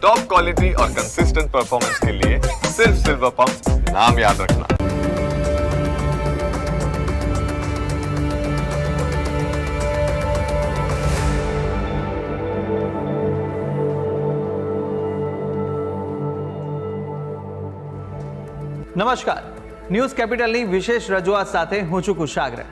Top quality और consistent performance के लिए सिर्फ सिल्वर पंप नाम याद रखना। નમસ્કાર, ન્યૂઝ કેપિટલની વિશેષ રજૂઆત સાથે હું છું કુશાગ્ર.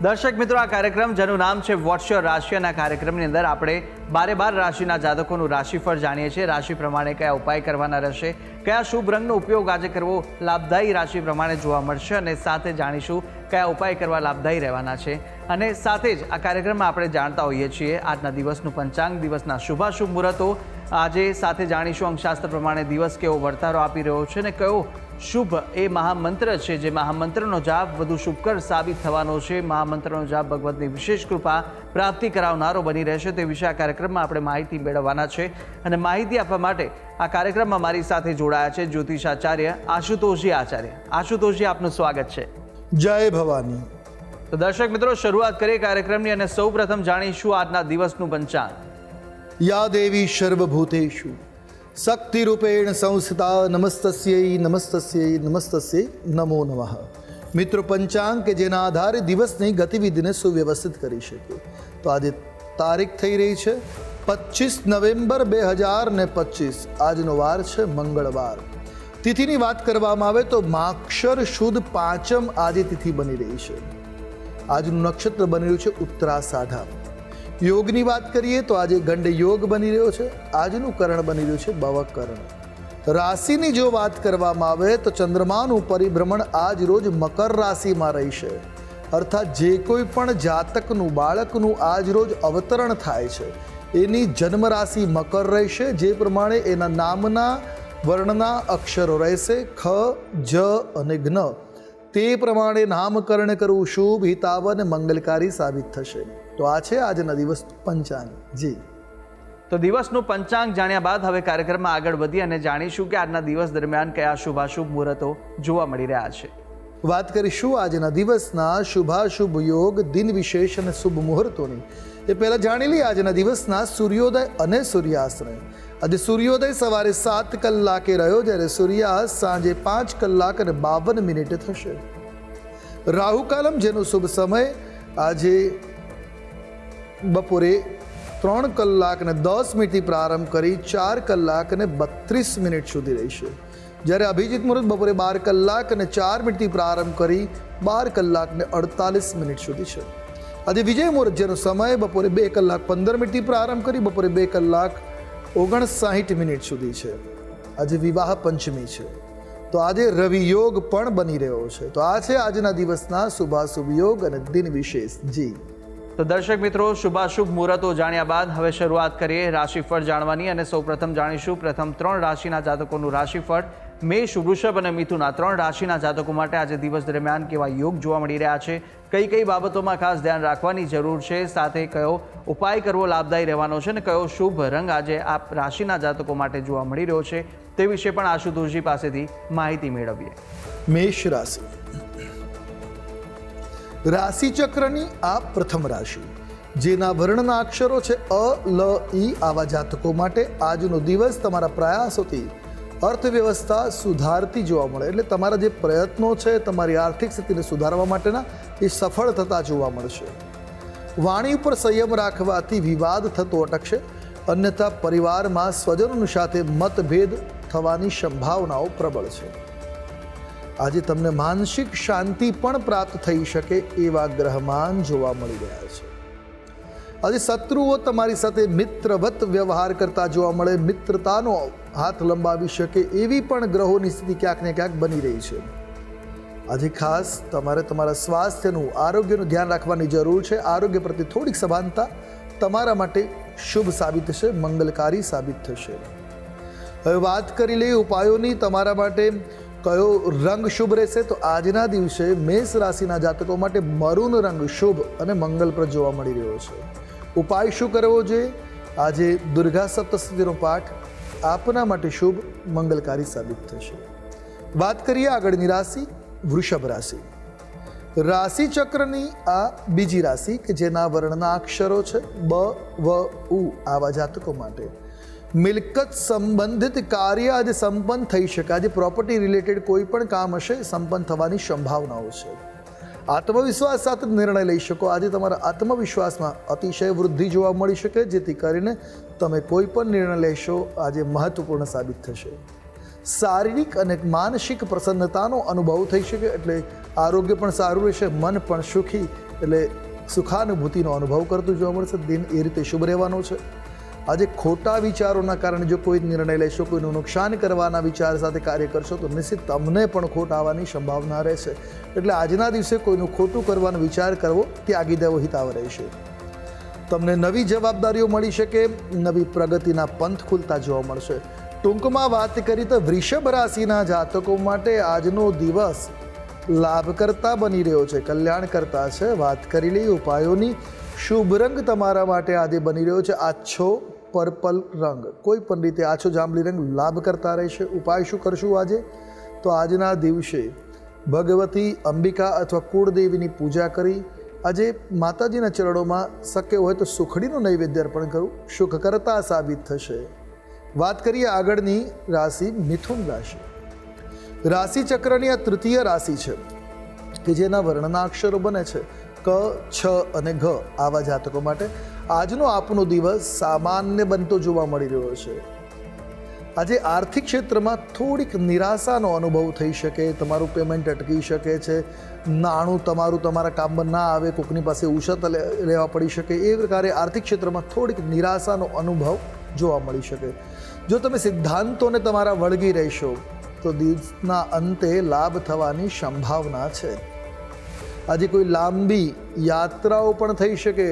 દર્શક મિત્રો, આ કાર્યક્રમ જેનું નામ છે વોટ્સ યોર રાશિ, અને આ કાર્યક્રમની અંદર આપણે 12 રાશિના જાતકોનું રાશિફળ જાણીએ છીએ. રાશિ પ્રમાણે કયા ઉપાય કરવાના રહેશે, કયા શુભ રંગનો ઉપયોગ આજે કરવો લાભદાયી રાશિ પ્રમાણે જોવા મળશે, અને સાથે જાણીશું કયા ઉપાય કરવા લાભદાયી રહેવાના છે. અને સાથે જ આ કાર્યક્રમમાં આપણે જાણતા હોઈએ છીએ આજના દિવસનું પંચાંગ, દિવસના શુભાશુભ મુહૂર્તો. આજે સાથે જાણીશું અંકશાસ્ત્ર પ્રમાણે દિવસ કેવો વર્તારો આપી રહ્યો છે, અને કયો શુભ એ મહામંત્ર છે જે મહામંત્રનો જાપ વધુ શુભકર સાબિત થવાનો છે. મહામંત્રનો જાપ ભગવતની વિશેષ કૃપા પ્રાપ્તિ કરાવનારો બની રહેશે. તે વિશે આ કાર્યક્રમમાં આપણે માહિતી મેળવવાના છે, અને માહિતી આપવા માટે આ કાર્યક્રમમાં મારી સાથે જોડાયા છે જ્યોતિષાચાર્ય આશુતોષજી આચાર્ય. આશુતોષજી, આપનું સ્વાગત છે. જય ભવાની. તો દર્શક મિત્રો, શરૂઆત કરીએ કાર્યક્રમની, અને સૌ પ્રથમ જાણીશું આજના દિવસનું પંચાંગ. યા દેવી સર્વભૂતેષુ શક્તિ રૂપેણ સંસ્થિતા નમસ્તસ્યૈ નમસ્તસ્યૈ નમસ્તસ્યૈ નમો નમઃ. મિત્રો, પંચાંગ કે જેના આધારે દિવસની ગતિવિધિને સુવ્યવસ્થિત કરી શકે. તો આજે તારીખ થઈ રહી છે 25 નવેમ્બર 2025. આજનો વાર છે મંગળવાર. તિથિની વાત કરવામાં આવે તો માક્ષર શુદ્ધ પાંચમ આજે તિથિ બની રહી છે. આજનું નક્ષત્ર બની રહ્યું છે ઉત્તરાષાઢા. યોગની વાત કરીએ તો આજે ગંડ યોગ બની રહ્યો છે. આજનું કરણ બની રહ્યું છે ભવકરણ. રાશિની જો વાત કરવામાં આવે તો ચંદ્રમાનું પરિભ્રમણ આજ રોજ મકર રાશિમાં રહેશે. અર્થાત જે કોઈ પણ જાતકનું બાળકનું આજ રોજ અવતરણ થાય છે એની જન્મ રાશિ મકર રહેશે. જે પ્રમાણે એના નામના વર્ણના અક્ષરો રહેશે ખ, જ અને જ્ઞ. તે પ્રમાણે નામકરણ કરવું શુભ, હિતાવ અને મંગલકારી સાબિત થશે. તો આ છે આજના દિવસ પંચાંગ. જી, તો દિવસનું પંચાંગ જાણ્યા બાદ હવે કાર્યક્રમમાં આગળ વધી અને જાણીશું કે આજના દિવસ દરમિયાન કયા શુભાશુભ મુહૂર્તો જોવા મળી રહ્યા છે. વાત કરીશું આજના દિવસના શુભાશુભ યોગ, દિન વિશેષ અને શુભ મુહૂર્તોની. એ પહેલાં જાણી લઈએ આજના દિવસના સૂર્યોદય અને સૂર્યાસ્તને. આજે સૂર્યોદય સવારે 7 કલાકે રહ્યો, જ્યારે સૂર્યાસ્ત સાંજે 5 કલાક અને 52 મિનિટે થશે. રાહુકાલમ જેનો શુભ સમય આજે બપોરે 3 કલાક અને 10 મિનિટથી પ્રારંભ કરી 4 કલાક અને 32 મિનિટ સુધી રહેશે. જ્યારે અભિજીત મુહૂર્ત બપોરે 12 કલાક અને 4 મિનિટથી પ્રારંભ કરી 12 કલાક અને 48 મિનિટ સુધી છે. આજે વિજય મુહૂર્ત જેનો સમય બપોરે 2 કલાક 15 મિનિટથી પ્રારંભ કરી બપોરે 2 કલાક 59 મિનિટ સુધી છે. આજે વિવાહ પંચમી છે. તો આજે રવિ યોગ પણ બની રહ્યો છે. તો આ છે આજના દિવસના શુભાશુભ યોગ અને દિન વિશેષ. જી, તો દર્શક મિત્રો, શુભાશુભ મુહૂર્તો જાણ્યા બાદ હવે શરૂઆત કરીએ રાશિફળ જાણવાની, અને સૌપ્રથમ જાણીશું પ્રથમ 3 રાશિના જાતકોનું રાશિફળ. મેષ, વૃષભ અને મિથુન, આ 3 રાશિના જાતકો માટે આજે દિવસ દરમિયાન કેવા યોગ જોવા મળી રહ્યા છે, કઈ કઈ બાબતોમાં ખાસ ધ્યાન રાખવાની જરૂર છે, સાથે કયો ઉપાય કરવો લાભદાયી રહેવાનો છે, અને કયો શુભ રંગ આજે આ રાશિના જાતકો માટે જોવા મળી રહ્યો છે, તે વિશે પણ આશુતોષજી પાસેથી માહિતી મેળવીએ. મેષ રાશિ. રાશિ ચક્રની આ પ્રથમ રાશિ, જેના વર્ણના અક્ષરો છે અ, લ, ઈ, આવા જાતકો માટે આજનો દિવસ તમારા પ્રયાસોથી અર્થવ્યવસ્થા સુધારતી જોવા મળે. એટલે તમારા જે પ્રયત્નો છે તમારી આર્થિક સ્થિતિને સુધારવા માટેના એ સફળ થતા જોવા મળશે. વાણી ઉપર સંયમ રાખવાથી વિવાદ થતો અટકશે. અન્યથા પરિવારમાં સ્વજનોની સાથે મતભેદ થવાની સંભાવનાઓ પ્રબળ છે. આજે તમને માનસિક શાંતિ પણ પ્રાપ્ત થઈ શકે એવા ગ્રહમાન જોવા મળી રહ્યા છે. આજે શત્રુઓ તમારી સાથે મિત્રવત વ્યવહાર કરતા જોવા મળે. મિત્રતાનો હાથ લંબાવી શકે એવી પણ ગ્રહોની સ્થિતિ ક્યાંક ને ક્યાંક બની રહી છે. આજે ખાસ તમારે તમારા સ્વાસ્થ્યનું, આરોગ્યનું ધ્યાન રાખવાની જરૂર છે. આરોગ્ય પ્રત્યે થોડીક સભાનતા તમારા માટે શુભ સાબિત થશે, મંગલકારી સાબિત થશે. હવે વાત કરી લઈએ ઉપાયોની. તમારા માટે કયો રંગ શુભ રહેશે? તો આજના દિવસે મેષ રાશિના જાતકો માટે મરૂન રંગ શુભ અને મંગલપ્રદ જોવા મળી રહ્યો છે. ઉપાય શું કરવો જોઈએ? આજે દુર્ગા સપ્તશતીનો પાઠ આપના માટે શુભ, મંગલકારી સાબિત થશે. વાત કરીએ આગળની રાશિ વૃષભ રાશિ. રાશિ ચક્રની આ બીજી રાશિ કે જેના વર્ણના અક્ષરો છે બ, વ, ઉ, આવા જાતકો માટે મિલકત સંબંધિત કાર્ય આજે સંપન્ન થઈ શકે. આજે પ્રોપર્ટી રિલેટેડ કોઈ પણ કામ હશે સંપન્ન થવાની સંભાવનાઓ છે. આત્મવિશ્વાસ સાથે નિર્ણય લઈ શકો. આજે તમારા આત્મવિશ્વાસમાં અતિશય વૃદ્ધિ જોવા મળી શકે, જેથી કરીને તમે કોઈ પણ નિર્ણય લેશો આજે મહત્વપૂર્ણ સાબિત થશે. શારીરિક અને માનસિક પ્રસન્નતાનો અનુભવ થઈ શકે, એટલે આરોગ્ય પણ સારું રહેશે, મન પણ સુખી, એટલે સુખાનુભૂતિનો અનુભવ કરતું જોવા મળશે. દિન એ રીતે શુભ રહેવાનો છે. આજે ખોટા વિચારોના કારણે જો કોઈ નિર્ણય લેશો, કોઈનું નુકસાન કરવાના વિચાર સાથે કાર્ય કરશો તો નિશ્ચિત તમને પણ ખોટ આવવાની સંભાવના રહેશે. એટલે આજના દિવસે કોઈનું ખોટું કરવાનો વિચાર કરવો ત્યાગી દેવો હિતાવ રહેશે. તમને નવી જવાબદારીઓ મળી શકે, નવી પ્રગતિના પંથ ખુલતા જોવા મળશે. ટૂંકમાં વાત કરી તો વૃષભ રાશિના જાતકો માટે આજનો દિવસ લાભકર્તા બની રહ્યો છે, કલ્યાણકર્તા છે. વાત કરી લઈએ ઉપાયોની. શુભ રંગ તમારા માટે આજે બની રહ્યો છે આછો પર્પલ રંગ. કોઈ પણ રીતે આછો જાંબલી રંગ લાભ કરતા રહેશે. ઉપાય શું કરશું આજે? તો આજના દિવસે ભગવતી અંબિકા અથવા કુળદેવીની પૂજા કરી આજે માતાજીના ચરણોમાં શક્ય હોય તો સુખડીનું નૈવેદ્ય અર્પણ કરવું સુખકર્તા સાબિત થશે. વાત કરીએ આગળની રાશિ મિથુન રાશિ. રાશિ ચક્રની આ તૃતીય રાશિ છે કે જેના વર્ણના અક્ષરો બને છે ક, છ અને ઘ. આવા જાતકો માટે આજનો આપનો દિવસ સામાન્ય બનતો જોવા મળી રહ્યો છે. આજે આર્થિક ક્ષેત્રમાં થોડીક નિરાશાનો અનુભવ થઈ શકે. તમારું પેમેન્ટ અટકી શકે છે. નાણું તમારું તમારા કામમાં ના આવે, કોઈકની પાસે ઉછત લેવા પડી શકે. એ પ્રકારે આર્થિક ક્ષેત્રમાં થોડીક નિરાશાનો અનુભવ જોવા મળી શકે. જો તમે સિદ્ધાંતોને તમારા વળગી રહેશો તો દિવસના અંતે લાભ થવાની સંભાવના છે. આજે કોઈ લાંબી યાત્રાઓ પણ થઈ શકે.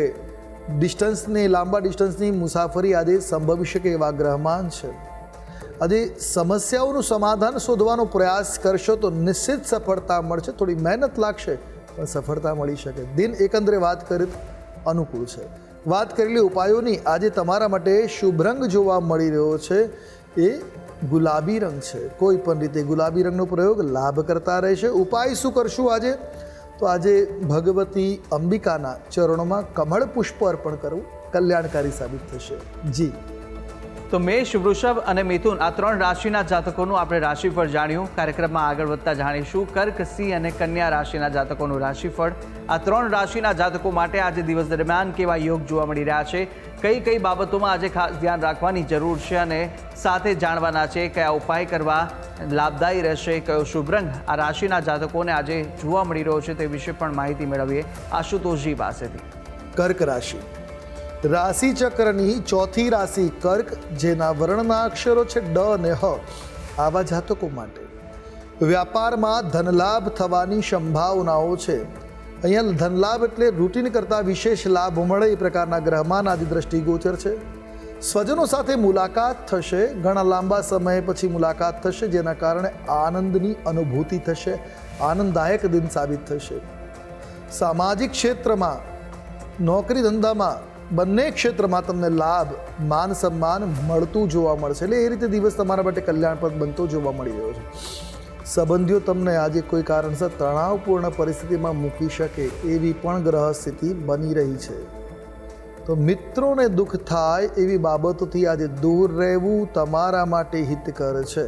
લાંબા ડિસ્ટન્સની મુસાફરી આજે સંભવી શકે એવા ગ્રહમાન છે. આજે સમસ્યાઓનું સમાધાન શોધવાનો પ્રયાસ કરશો તો નિશ્ચિત સફળતા મળશે. થોડી મહેનત લાગશે પણ સફળતા મળી શકે. દિન એકંદરે વાત કરી અનુકૂળ છે. વાત કરેલી ઉપાયોની આજે તમારા માટે શુભ રંગ જોવા મળી રહ્યો છે એ ગુલાબી રંગ છે. કોઈ પણ રીતે ગુલાબી રંગનો પ્રયોગ લાભ કરતા રહેશે. ઉપાય શું કરશું આજે? તો આજે ભગવતી અંબિકાના ચરણોમાં કમળ પુષ્પ અર્પણ કરવું કલ્યાણકારી સાબિત થશે. જી. તો મેષ, વૃષભ અને મિથુન આ 3 રાશિના જાતકોનું આપણે રાશિફળ જાણ્યું. કાર્યક્રમમાં આગળ વધતા જાણીશું કર્ક, સિંહ અને કન્યા રાશિના જાતકોનું રાશિફળ. આ 3 રાશિના જાતકો માટે આજે દિવસ દરમિયાન કેવા યોગ જોવા મળી રહ્યા છે, કઈ કઈ બાબતોમાં આજે ખાસ ધ્યાન રાખવાની જરૂર છે અને સાથે જાણવાના છે કયા ઉપાય કરવા લાભદાયી રહેશે, કયો શુભ રંગ આ રાશિના જાતકોને આજે જોવા મળી રહ્યો છે તે વિશે પણ માહિતી મેળવીએ આશુતોષજી પાસેથી. કર્ક રાશિ. રાશિ ચક્રની ચોથી રાશિ કર્ક, જેના વર્ણના અક્ષરો છે ડ અને હ. આવા જાતકો માટે વ્યાપારમાં ધનલાભ થવાની સંભાવનાઓ છે. અહીંયા ધનલાભ એટલે રૂટીન કરતાં વિશેષ લાભ મળે એ પ્રકારના ગ્રહમાન આદિ દ્રષ્ટિગોચર છે. સ્વજનો સાથે મુલાકાત થશે. ઘણા લાંબા સમય પછી મુલાકાત થશે, જેના કારણે આનંદની અનુભૂતિ થશે. આનંદદાયક દિન સાબિત થશે. સામાજિક ક્ષેત્રમાં, નોકરી ધંધામાં, બંને ક્ષેત્રમાં તમને લાભ, માન સન્માન મળતું જોવા મળશે. એટલે એ રીતે દિવસ તમારા માટે કલ્યાણપ્રદ બનતો જોવા મળી રહ્યો છે. સંબંધીઓ તમને આજે કોઈ કારણસર તણાવપૂર્ણ પરિસ્થિતિમાં મૂકી શકે એવી પણ ગ્રહ સ્થિતિ બની રહી છે. તો મિત્રોને દુઃખ થાય એવી બાબતોથી આજે દૂર રહેવું તમારા માટે હિતકર છે.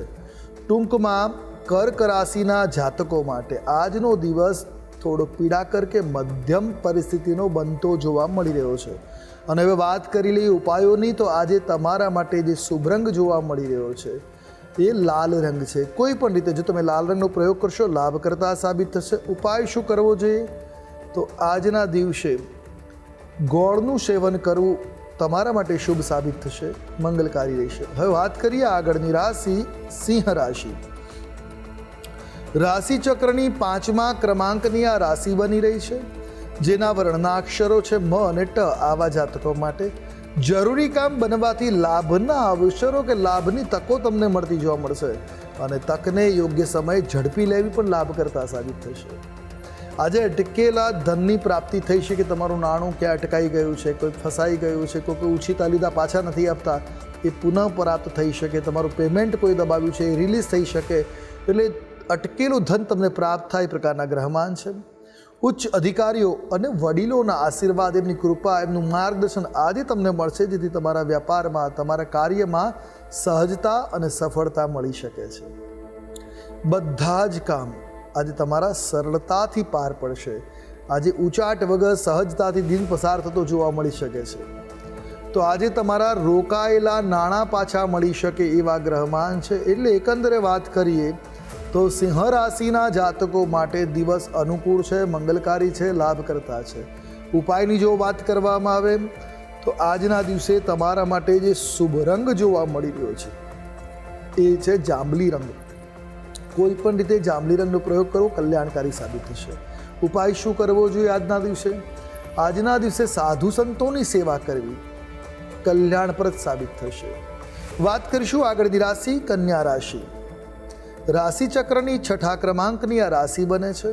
ટૂંકમાં કર્ક રાશિના જાતકો માટે આજનો દિવસ થોડો પીડાકર કે મધ્યમ પરિસ્થિતિનો બનતો જોવા મળી રહ્યો છે. અને હવે વાત કરી લઈએ ઉપાયોની, તો આજે તમારા માટે જે શુભ રંગ જોવા મળી રહ્યો છે એ લાલ રંગ છે. કોઈ પણ રીતે જો તમે લાલ રંગનો પ્રયોગ કરશો લાભ કરતા સાબિત થશે. ઉપાય શું કરવો જોઈએ? તો આજના દિવસે ગોળનું સેવન કરવું તમારા માટે શુભ સાબિત થશે, મંગલકારી રહેશે. હવે વાત કરીએ આગળની રાશિ સિંહ રાશિ. રાશિ ચક્રની 5મા ક્રમાંકની આ રાશિ બની રહી છે, જેના વર્ણના અક્ષરો છે મ અને ટ. આવા જાતકો માટે જરૂરી કામ બનવાથી લાભના અવસરો કે લાભની તકો તમને મળતી જોવા મળશે અને તકને યોગ્ય સમયે ઝડપી લેવી પણ લાભ કરતા સાબિત થશે. આજે અટકેલા ધનની પ્રાપ્તિ થઈ શકે. તમારું નાણું ક્યાં અટકાઈ ગયું છે, કોઈ ફસાઈ ગયું છે, કોઈ ઉછીતા લીધા પાછા નથી આપતા, એ પુનઃ પ્રાપ્ત થઈ શકે. તમારું પેમેન્ટ કોઈ દબાવ્યું છે એ રિલીઝ થઈ શકે. એટલે અટકેલું ધન તમને પ્રાપ્ત થાય પ્રકારના ગ્રહમાન છે. ઉચ્ચ અધિકારીઓ અને વડીલોના આશીર્વાદ, એમની કૃપા, એમનું માર્ગદર્શન આજે તમને મળશે, જેથી તમારા વ્યાપારમાં, તમારા કાર્યમાં સહજતા અને સફળતા મળી શકે છે. બધા જ કામ આજે તમારા સરળતાથી પાર પડશે. આજે ઉચાટ વગર સહજતાથી દિન પસાર થતો જોવા મળી શકે છે. તો આજે તમારા રોકાયેલા નાણાં પાછા મળી શકે એવા ગ્રહમાન છે. એટલે એકંદરે વાત કરીએ તો સિંહ રાશિના જાતકો માટે દિવસ અનુકૂળ છે, મંગલકારી છે, લાભકર્તા છે. ઉપાયની જો વાત કરવામાં આવે તો આજના દિવસે તમારા માટે જે શુભ રંગ જોવા મળી રહ્યો છે એ છે જાંબલી રંગ. કોઈ પણ રીતે જાંબલી રંગનો પ્રયોગ કરવો કલ્યાણકારી સાબિત થશે. ઉપાય શું કરવો જોઈએ આજના દિવસે? આજના દિવસે સાધુ સંતોની સેવા કરવી કલ્યાણપ્રદ સાબિત થશે. વાત કરીશું આગળની રાશિ કન્યા રાશિ. રાશિ ચક્રની 6થા ક્રમાંકની આ રાશિ બને છે,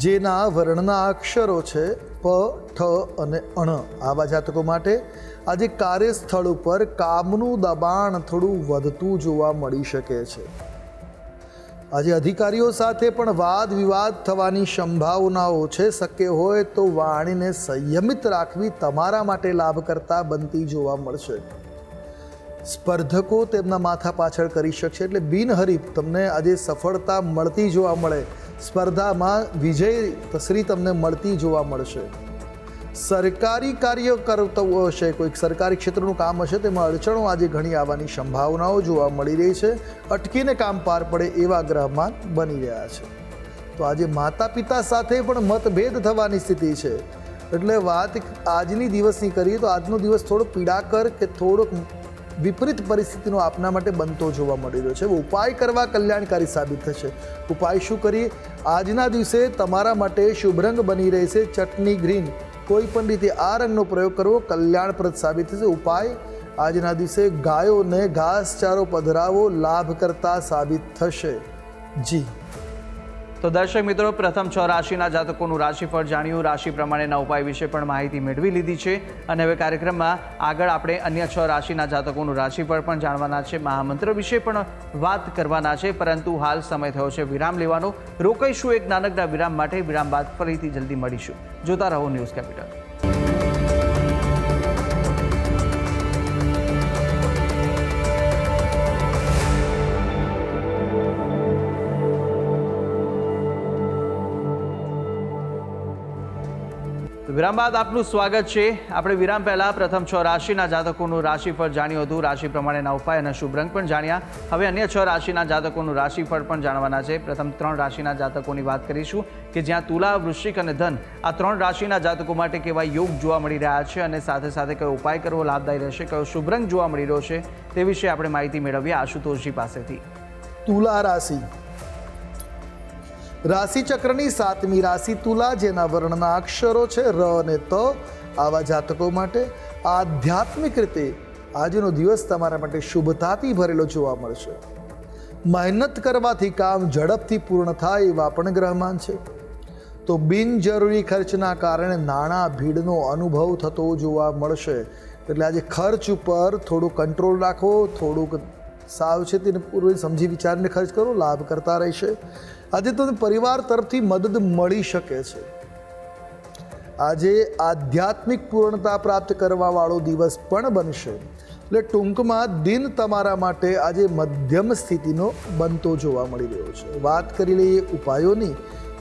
જેના વર્ણના અક્ષરો છે પ, ઠ અને અણ. આવા જાતકો માટે આજે કાર્યસ્થળ ઉપર કામનું દબાણ થોડું વધતું જોવા મળી શકે છે. આજે અધિકારીઓ સાથે પણ વાદ વિવાદ થવાની સંભાવનાઓ છે. શક્ય હોય તો વાણીને સંયમિત રાખવી તમારા માટે લાભકર્તા બનતી જોવા મળશે. સ્પર્ધકો તેમના માથા પાછળ કરી શકશે, એટલે બિનહરીફ તમને આજે સફળતા મળતી જોવા મળે. સ્પર્ધામાં વિજય તસરી તમને મળતી જોવા મળશે. સરકારી કાર્ય કરતો હશે, કોઈક સરકારી ક્ષેત્રનું કામ હશે, તેમાં અડચણો આજે ઘણી આવવાની સંભાવનાઓ જોવા મળી રહી છે. અટકીને કામ પાર પડે એવા ગ્રહમાન બની રહ્યા છે. તો આજે માતા પિતા સાથે પણ મતભેદ થવાની સ્થિતિ છે. એટલે વાત આજની દિવસની કરીએ તો આજનો દિવસ થોડો પીડાકર કે થોડોક વિપરીત પરિસ્થિતિનો આપના માટે બનતો જોવા મળી રહ્યો છે. ઉપાય કરવા કલ્યાણકારી સાબિત થશે. ઉપાય શું કરીએ? આજના દિવસે તમારા માટે શુભ રંગ બની રહેશે ચટણી ગ્રીન. કોઈ પણ રીતે આ રંગનો પ્રયોગ કરવો કલ્યાણપ્રદ સાબિત થશે. ઉપાય આજના દિવસે ગાયોને ઘાસચારો પધરાવો લાભકર્તા સાબિત થશે. જી તો દર્શક મિત્રો, પ્રથમ 6 રાશિના જાતકોનું રાશિફળ જાણ્યું, રાશિ પ્રમાણેના ઉપાય વિશે પણ માહિતી મેળવી લીધી છે. અને હવે કાર્યક્રમમાં આગળ આપણે અન્ય 6 રાશિના જાતકોનું રાશિફળ પણ જાણવાના છે, મહામંત્ર વિશે પણ વાત કરવાના છે. પરંતુ હાલ સમય થયો છે વિરામ લેવાનો. રોકાઈશું એક નાનકડા વિરામ માટે. વિરામ બાદ ફરીથી જલ્દી મળીશું. જોતા રહો ન્યૂઝ કેપિટલ. વિરામ બાદ આપનું સ્વાગત છે. આપણે વિરામ પહેલા પ્રથમ 6 રાશિના જાતકોનું રાશિફળ જાણ્યું હતું, રાશિ પ્રમાણેના ઉપાય અને શુભ રંગ પણ જાણ્યા. હવે અન્ય 6 રાશિના જાતકોનું રાશિફળ પણ જાણવાના છે. પ્રથમ 3 રાશિના જાતકોની વાત કરીશું કે જ્યાં તુલા, વૃશ્ચિક અને ધન આ 3 રાશિના જાતકો માટે કેવા યોગ જોવા મળી રહ્યા છે અને સાથે સાથે કયો ઉપાય કરવો લાભદાયી રહેશે, કયો શુભ રંગ જોવા મળી રહ્યો છે, તે વિશે આપણે માહિતી મેળવીએ આશુતોષજી પાસેથી. તુલા રાશિ. રાશિ ચક્રની 7મી રાશિ તુલા, જેના વર્ણના અક્ષરો છે ર અને ત. આવા જાતકો માટે આધ્યાત્મિક રીતે આજનો દિવસ તમારા માટે શુભતાથી ભરેલો જોવા મળશે. મહેનત કરવાથી કામ ઝડપથી પૂર્ણ થાય એવા પણ ગ્રહમાન છે. તો બિનજરૂરી ખર્ચના કારણે નાણાં ભીડનો અનુભવ થતો જોવા મળશે. એટલે આજે ખર્ચ ઉપર થોડું કંટ્રોલ રાખવો, થોડુંક સાવચેતીને પૂર્વે સમજી વિચારીને ખર્ચ કરો, લાભ કરતા રહેશે. આજે તમને પરિવાર તરફથી મદદ મળી શકે છે. આજે આધ્યાત્મિક પૂર્ણતા પ્રાપ્ત કરવાવાળો દિવસ પણ બનશે. એટલે ટૂંકમાં દિન તમારા માટે આજે મધ્યમ સ્થિતિનો બનતો જોવા મળી રહ્યો છે. વાત કરી લઈએ ઉપાયોની,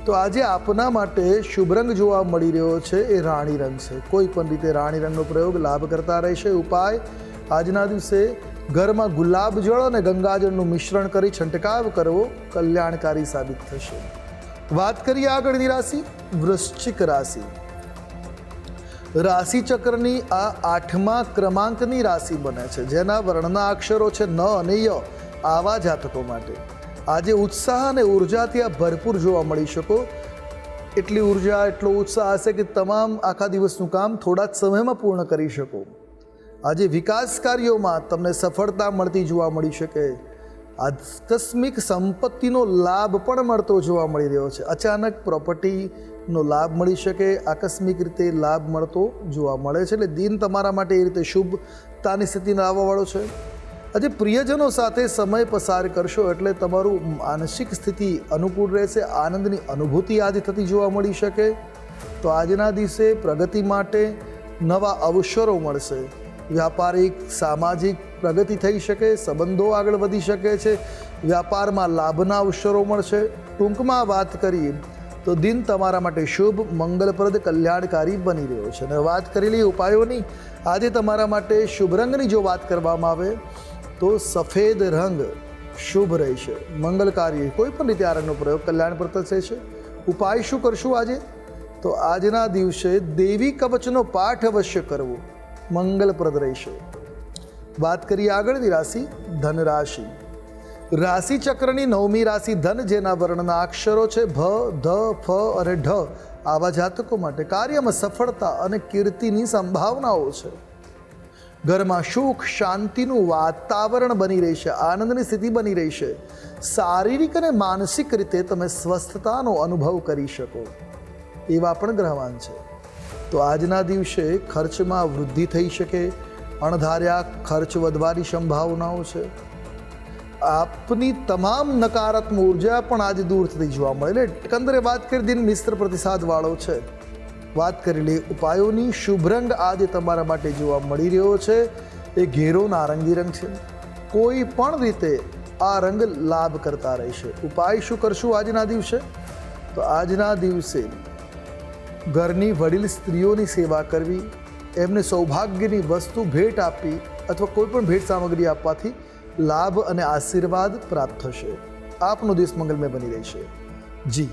તો આજે આપના માટે શુભ રંગ જોવા મળી રહ્યો છે એ રાણી રંગ છે. કોઈ પણ રીતે રાણી રંગનો પ્રયોગ લાભ કરતા રહેશે. ઉપાય આજના દિવસે ઘરમાં ગુલાબ જળ અને ગંગાજળનું મિશ્રણ કરી છંટકાવ કરવો કલ્યાણકારી સાબિત થશે. વાત કરીએ આગળની રાશિ વૃશ્ચિક રાશિ. રાશિ ચક્રની આ 8મા ક્રમાંકની રાશિ બને છે, જેના વર્ણના અક્ષરો છે ન અને ય. આવા જાતકો માટે આજે ઉત્સાહ અને ઉર્જાથી આ ભરપૂર જોવા મળી શકો. એટલી ઉર્જા, એટલો ઉત્સાહ હશે કે તમામ આખા દિવસનું કામ થોડા જ સમયમાં પૂર્ણ કરી શકો. આજે વિકાસ કાર્યોમાં તમને સફળતા મળતી જોવા મળી શકે. આકસ્મિક સંપત્તિનો લાભ પણ મળતો જોવા મળી રહ્યો છે. અચાનક પ્રોપર્ટીનો લાભ મળી શકે, આકસ્મિક રીતે લાભ મળતો જોવા મળે છે. એટલે દિન તમારા માટે એ રીતે શુભતાની સ્થિતિને આવવાવાળો છે. આજે પ્રિયજનો સાથે સમય પસાર કરશો એટલે તમારું માનસિક સ્થિતિ અનુકૂળ રહેશે, આનંદની અનુભૂતિ આજે થતી જોવા મળી શકે. તો આજના દિવસે પ્રગતિ માટે નવા અવસરો મળશે, વ્યાપારિક સામાજિક પ્રગતિ થઈ શકે, સંબંધો આગળ વધી શકે છે, વ્યાપારમાં લાભના અવસરો મળશે. ટૂંકમાં વાત કરીએ તો દિન તમારા માટે શુભ, મંગલપ્રદ, કલ્યાણકારી બની રહ્યો છે. અને વાત કરેલી ઉપાયોની આજે તમારા માટે શુભ રંગની જો વાત કરવામાં આવે તો સફેદ રંગ શુભ રહેશે, મંગલકારી. કોઈ પણ રીતે આ રંગનો પ્રયોગ કલ્યાણપ્રદ થશે. ઉપાય શું કરશું આજે? તો આજના દિવસે દેવી કવચનો પાઠ અવશ્ય કરવો, મંગલપ્રદ રહેશે. વાત કરીએ આગળની રાશિ ધન રાશિ. રાશિ ચક્રની 9મી રાશિ ધન, જેના વર્ણના અક્ષરો છે ભ, ધ, ફ અને ઢ. આવા જાતકો માટે કાર્યમાં સફળતા અને કીર્તિની સંભાવનાઓ છે. ઘરમાં સુખ શાંતિનું વાતાવરણ બની રહેશે, આનંદની સ્થિતિ બની રહેશે. શારીરિક અને માનસિક રીતે તમે સ્વસ્થતાનો અનુભવ કરી શકો એવા પણ ગ્રહવાન છે. તો આજના દિવસે ખર્ચમાં વૃદ્ધિ થઈ શકે, અણધાર્યા ખર્ચ વધવાની સંભાવનાઓ છે. આપની તમામ નકારાત્મક ઉર્જા પણ આજે દૂર થતી જોવા મળે. એટલે એકંદરે વાત કરી દિન મિશ્ર પ્રતિસાદવાળો છે. વાત કરી લે ઉપાયોની. શુભ રંગ આજે તમારા માટે જોવા મળી રહ્યો છે એ ઘેરો નારંગી રંગ છે. કોઈ પણ રીતે આ રંગ લાભ કરતા રહેશે. ઉપાય શું કરશું આજના દિવસે? તો આજના દિવસે ઘરની વડીલ સ્ત્રીઓની સેવા કરવી, એમને સૌભાગ્યની વસ્તુ ભેટ આપવી અથવા કોઈ પણ ભેટ સામગ્રી આપવાથી લાભ અને આશીર્વાદ પ્રાપ્ત થશે. આપનો દિવસ મંગલમય બની રહેશે. જી.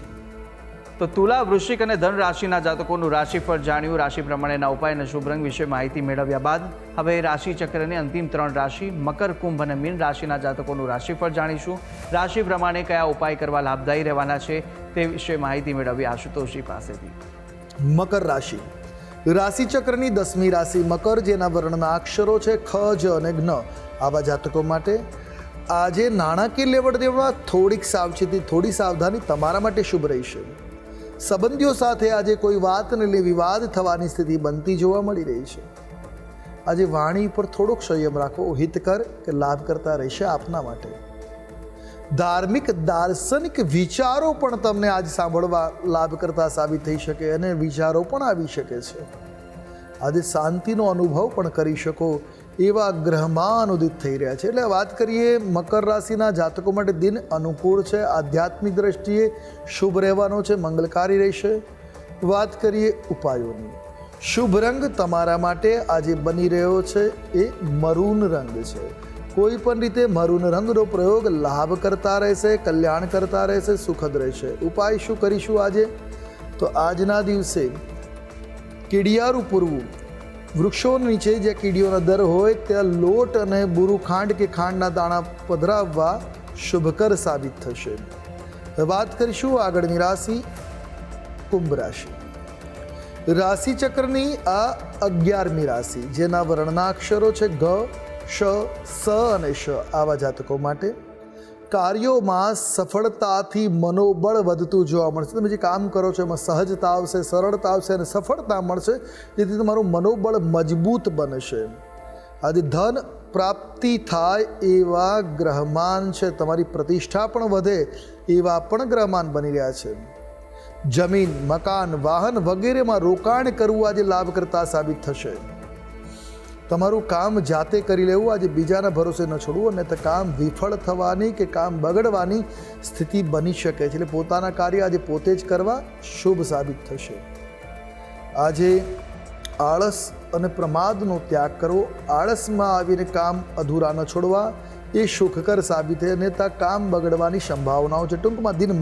તો તુલા, વૃશ્ચિક અને ધન રાશિના જાતકોનું રાશિફળ જાણ્યું. રાશિ પ્રમાણેના ઉપાય અને શુભ રંગ વિશે માહિતી મેળવ્યા બાદ હવે રાશિ ચક્રની અંતિમ 3 રાશિ મકર, કુંભ અને મીન રાશિના જાતકોનું રાશિફળ જાણીશું. રાશિ પ્રમાણે કયા ઉપાય કરવા લાભદાયી રહેવાના છે તે વિશે માહિતી મેળવી આશુતોષજી પાસેથી. મકર રાશિ. રાશિ ચક્રની 10મી રાશિ મકર, જેના વર્ણના અક્ષરો છે ખ, જ અને જ્ઞ. આવા જાતકો માટે આજે નાણાકીય લેવડ દેવડમાં થોડીક સાવચેતી, થોડી સાવધાની તમારા માટે શુભ રહેશે. સંબંધીઓ સાથે આજે કોઈ વાતને લઈ વિવાદ થવાની સ્થિતિ બનતી જોવા મળી રહી છે. આજે વાણી પર થોડોક સંયમ રાખવો હિતકર કે લાભ કરતા રહેશે આપના માટે. ધાર્મિક દાર્શનિક વિચારો પણ તમને આજ સાંભળવા લાભ કરતા સાબિત થઈ શકે અને વિચારો પણ આવી શકે છે. આજે શાંતિનો અનુભવ પણ કરી શકો એવા ગ્રહમાન ઉદિત થઈ રહ્યા છે. એટલે વાત કરીએ મકર રાશિના જાતકો માટે દિન અનુકૂળ છે, આધ્યાત્મિક દ્રષ્ટિએ શુભ રહેવાનો છે, મંગલકારી રહેશે. વાત કરીએ ઉપાયોની. શુભ રંગ તમારા માટે આજે બની રહ્યો છે એ મરૂન રંગ છે. કોઈ પણ રીતે મરૂન રંગનો પ્રયોગ લાભ કરતા રહેશે, કલ્યાણ કરતા રહેશે, સુખદ રહેશે. ઉપાય શું કરીશું આજે? તો આજના દિવસે કીડિયારું પૂરવું, વૃક્ષો નીચે જ્યાં કીડીઓના દર હોય ત્યાં લોટ અને બુરું ખાંડ કે ખાંડના દાણા પધરાવવા શુભકર સાબિત થશે. વાત કરીશું આગળની રાશિ કુંભ રાશિ. રાશિ ચક્રની આ 11મી રાશિ, જેના વર્ણના અક્ષરો છે ગ, શ, સ અને શ. આવા જાતકો માટે કાર્યોમાં સફળતાથી મનોબળ વધતું જોવા મળશે. તમે જે કામ કરો છો એમાં સહજતા આવશે, સરળતા આવશે અને સફળતા મળશે, જેથી તમારું મનોબળ મજબૂત બનશે. આજે ધન પ્રાપ્તિ થાય એવા ગ્રહમાન છે. તમારી પ્રતિષ્ઠા પણ વધે એવા પણ ગ્રહમાન બની રહ્યા છે. જમીન, મકાન, વાહન વગેરેમાં રોકાણ કરવું આજે લાભ કરતા સાબિત થશે. તમારું કામ જાતે કરી લેવું, આજે બીજાના ભરોસે ન છોડવું, અને તો કામ વિફળ થવાની કે કામ બગડવાની સ્થિતિ બની શકે છે. એટલે પોતાના કાર્ય આજે પોતે જ કરવા શુભ સાબિત થશે. આજે આળસ અને પ્રમાદનો ત્યાગ કરવો, આળસમાં આવીને કામ અધૂરા ન છોડવા એ સુખકર સાબિત થાય, અને ત્યાં કામ બગડવાની સંભાવનાઓ છે. ટૂંકમાં દિન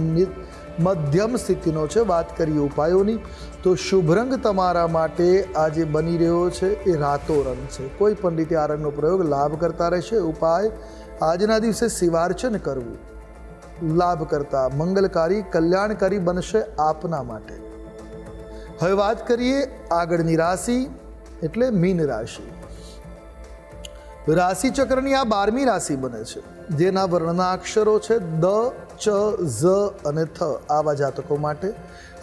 મધ્યમ સ્થિતિનો છે. વાત કરીએ ઉપાયોની તો શુભ રંગ તમારા માટે આજે બની રહ્યો છે એ રાતો રંગ છે. કોઈ પણ રીતે આ રંગનો પ્રયોગ લાભ કરતા રહેશે. ઉપાય આજના દિવસે શિવાર્ચન કરવું લાભ કરતા, મંગલકારી, કલ્યાણકારી બનશે આપના માટે. હવે વાત કરીએ આગળની રાશિ એટલે મીન રાશિ. રાશિ ચક્રની આ 12મી રાશિ બને છે, જેના વર્ણના અક્ષરો છે દ, ચ, ઝ અને થ. આવા જાતકો માટે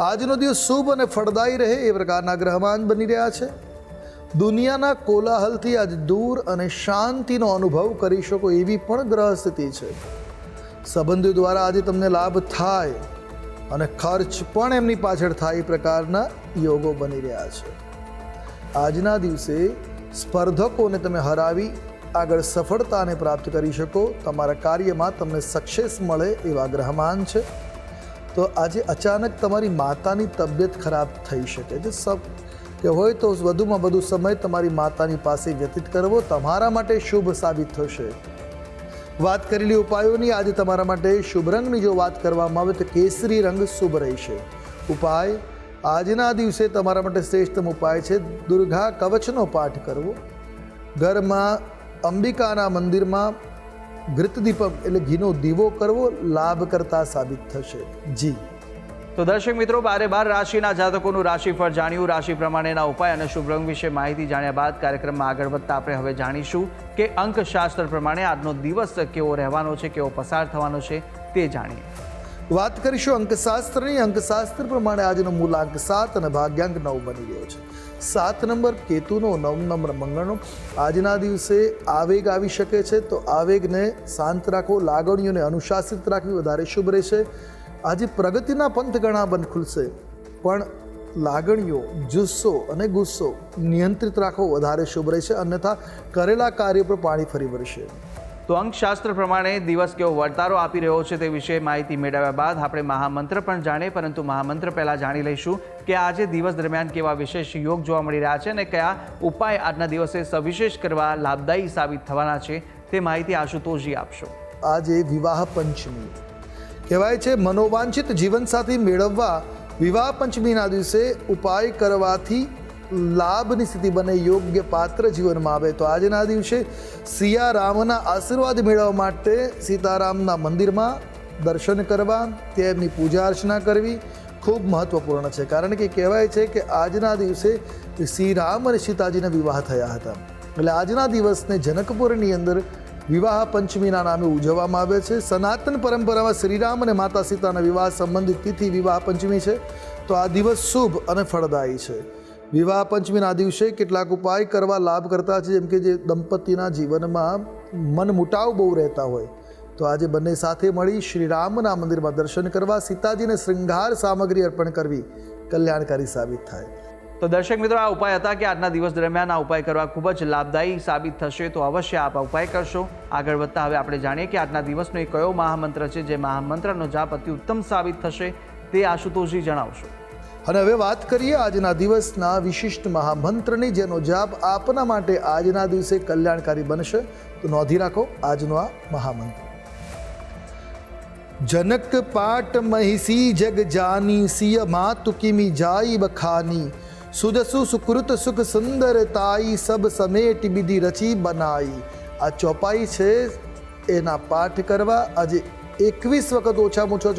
આજનો દિવસ શુભ અને ફળદાયી રહે એ પ્રકારના ગ્રહમાન બની રહ્યા છે. દુનિયાના કોલાહલથી આજ દૂર અને શાંતિનો અનુભવ કરી શકો એવી પણ ગ્રહ સ્થિતિ છે. સંબંધીઓ દ્વારા આજે તમને લાભ થાય અને ખર્ચ પણ એમની પાછળ થાય એ પ્રકારના યોગો બની રહ્યા છે. આજના દિવસે સ્પર્ધકોને તમે હરાવી આગળ સફળતાને પ્રાપ્ત કરી શકો. તમારા કાર્યમાં તમને સક્સેસ મળે એવા ગ્રહમાન છે. તો આજે અચાનક તમારી માતાની તબિયત ખરાબ થઈ શકે છે કે હોય તો વધુમાં વધુ સમય તમારી માતાની પાસે વ્યતીત કરવો તમારા માટે શુભ સાબિત થશે. વાત કરેલી ઉપાયોની આજે તમારા માટે શુભ રંગની જો વાત કરવામાં આવે તો કેસરી રંગ શુભ રહેશે. ઉપાય આજના દિવસે તમારા માટે શ્રેષ્ઠતમ ઉપાય છે દુર્ગા કવચનો પાઠ કરવો. ઘરમાં અંબિકાના મંદિરમાં ઘૃત દીપક એટલે ઘીનો દીવો કરવો લાભ કરતા સાબિત થશે. જી તો દર્શક મિત્રો, 12 રાશિના જાતકોનું રાશિફળ જાણ્યું. રાશિ પ્રમાણેના ઉપાય અને શુભ રંગ વિશે માહિતી જાણ્યા બાદ કાર્યક્રમમાં આગળ વધતા આપણે હવે જાણીશું કે અંકશાસ્ત્ર પ્રમાણે આજનો દિવસ કેવો રહેવાનો છે, કેવો પસાર થવાનો છે તે જાણીએ. વાત કરીશું અંકશાસ્ત્રની. અંકશાસ્ત્ર પ્રમાણે આજનો મૂલાંક 7 અને ભાગ્યાંક 9 બની ગયો છે. 7 નંબર કેતુનો, 9 નંબર મંગળનો. આજના દિવસે આવેગ આવી શકે છે, તો આવેગને શાંત રાખો, લાગણીઓને અનુશાસિત રાખવી વધારે શુભ રહેશે. આજે પ્રગતિના પંથ ઘણા બંધ ખુલશે, પણ લાગણીઓ, જુસ્સો અને ગુસ્સો નિયંત્રિત રાખવો વધારે શુભ રહેશે, અન્યથા કરેલા કાર્ય પર પાણી ફરી વળશે. તો અંકશાસ્ત્ર પ્રમાણે દિવસ કેવો વર્તારો આપી રહ્યો છે તે વિશે માહિતી મેળવ્યા બાદ આપણે મહામંત્ર પણ જાણીએ, પરંતુ મહામંત્ર પહેલાં જાણી લઈશું કે આજે દિવસ દરમિયાન કેવા વિશેષ યોગ જોવા મળી રહ્યા છે અને કયા ઉપાય આજના દિવસે સવિશેષ કરવા લાભદાયી સાબિત થવાના છે તે માહિતી આશુતોષજી આપશો. આજે વિવાહ પંચમી કહેવાય છે. મનોવાંછિત જીવનસાથી મેળવવા વિવાહ પંચમીના દિવસે ઉપાય કરવાથી લાભની સ્થિતિ બને, યોગ્ય પાત્ર જીવનમાં આવે. તો આજના દિવસે સિયા રામના આશીર્વાદ મેળવવા માટે સીતારામના મંદિરમાં દર્શન કરવા, તેમની પૂજા અર્ચના કરવી ખૂબ મહત્વપૂર્ણ છે. કારણ કે કહેવાય છે કે આજના દિવસે શ્રી રામ અને સીતાજીના વિવાહ થયા હતા. એટલે આજના દિવસને જનકપુરની અંદર વિવાહ પંચમીના નામે ઉજવવામાં આવે છે. સનાતન પરંપરામાં શ્રીરામ અને માતા સીતાના વિવાહ સંબંધિત તિથિ વિવાહ પંચમી છે. તો આ દિવસ શુભ અને ફળદાયી છે. વિવાહ પંચમીના દિવસે કેટલાક ઉપાય કરવા લાભ કરતા છે, જેમ કે જે દંપતીના જીવનમાં મનમુટાવ બહુ રહેતા હોય તો આજે બંને સાથે મળી શ્રી રામના મંદિરમાં દર્શન કરવા, સીતાજીને શૃંગાર સામગ્રી અર્પણ કરવી કલ્યાણકારી સાબિત થાય. તો દર્શક મિત્રો, આ ઉપાય હતા કે આજના દિવસ દરમિયાન આ ઉપાય કરવા ખૂબ જ લાભદાયી સાબિત થશે. તો અવશ્ય આપ આ ઉપાય કરશો. આગળ વધતા હવે આપણે જાણીએ કે આજના દિવસનો એ કયો મહામંત્ર છે જે મહામંત્રનો જાપ અતિ ઉત્તમ સાબિત થશે તે આશુતોષજી જણાવશો. અને હવે વાત કરીએ આજના દિવસના વિશિષ્ટ મહામંત્રની, જેનો જાપ આપના માટે આજના દિવસે કલ્યાણકારી બનશે. તો નોંધી રાખો આજનો આ મહામંત્ર. જનક પાટ મહિષી જગ જાની, સિય માતુ કિમી જાઈ બખાની, સુજસુ સુકૃત સુખ સુંદર તાઈ, સબ સમેટ વિધિ રચી બનાઈ. આ ચોપાઈ છે, એના પાઠ કરવા આજે 21 વખત ઓછામાં ઓછો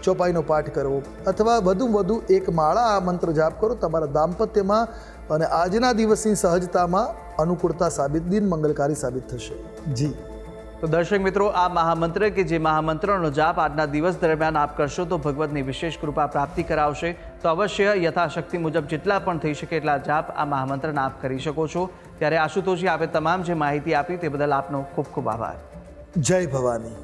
ચોપાઈનો પાઠ કરવો, અથવા વધુ એક માળા આ મંત્ર જાપ કરો. તમારા દાંપત્યમાં અને આજના દિવસની સહજતામાં અનુકૂળતા સાબિત, દિન મંગલકારી સાબિત થશે. જી તો દર્શક મિત્રો, આ મહામંત્ર કે જે મહામંત્રનો જાપ આજના દિવસ દરમિયાન આપ કરશો તો ભગવતની વિશેષ કૃપા પ્રાપ્તિ કરાવશે. તો અવશ્ય યથાશક્તિ મુજબ જેટલા પણ થઈ શકે એટલા જાપ આ મહામંત્રના આપ કરી શકો છો. ત્યારે આશુતોષજી, આપે તમામ જે માહિતી આપી તે બદલ આપનો ખૂબ ખૂબ આભાર. જય ભવાની.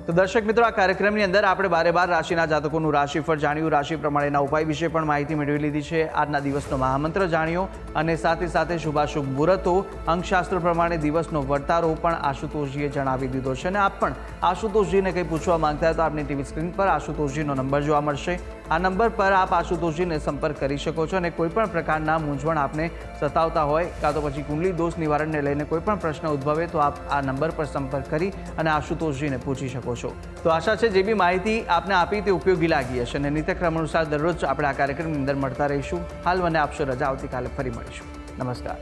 તો દર્શક મિત્રો, આ કાર્યક્રમની અંદર આપણે 12 રાશિના જાતકોનું રાશિફળ જાણ્યું, રાશિ પ્રમાણેના ઉપાય વિશે પણ માહિતી મેળવી લીધી છે, આજના દિવસનો મહામંત્ર જાણ્યો અને સાથે શુભાશુભ મુહૂર્તો, અંકશાસ્ત્ર પ્રમાણે દિવસનો વર્તારો પણ આશુતોષજીએ જણાવી દીધો છે. અને આપ પણ આશુતોષજીને કંઈ પૂછવા માંગતા હોય તો આપની ટીવી સ્ક્રીન પર આશુતોષજીનો નંબર જોવા મળશે. આ નંબર પર આપ આશુતોષજીને સંપર્ક કરી શકો છો અને કોઈપણ પ્રકારના મૂંઝવણ આપને સતાવતા હોય કાં તો પછી કુંડલી દોષ નિવારણને લઈને કોઈપણ પ્રશ્ન ઉદ્ભવે તો આપ આ નંબર પર સંપર્ક કરી અને આશુતોષજીને પૂછી શકો છો. તો આશા છે જે બી માહિતી આપને આપી તે ઉપયોગી લાગી હશે અને નિત્યક્રમ અનુસાર દરરોજ આપણે આ કાર્યક્રમની અંદર મળતા રહીશું. હાલ મને આપશો રજા, આવતીકાલે ફરી મળીશું. નમસ્કાર.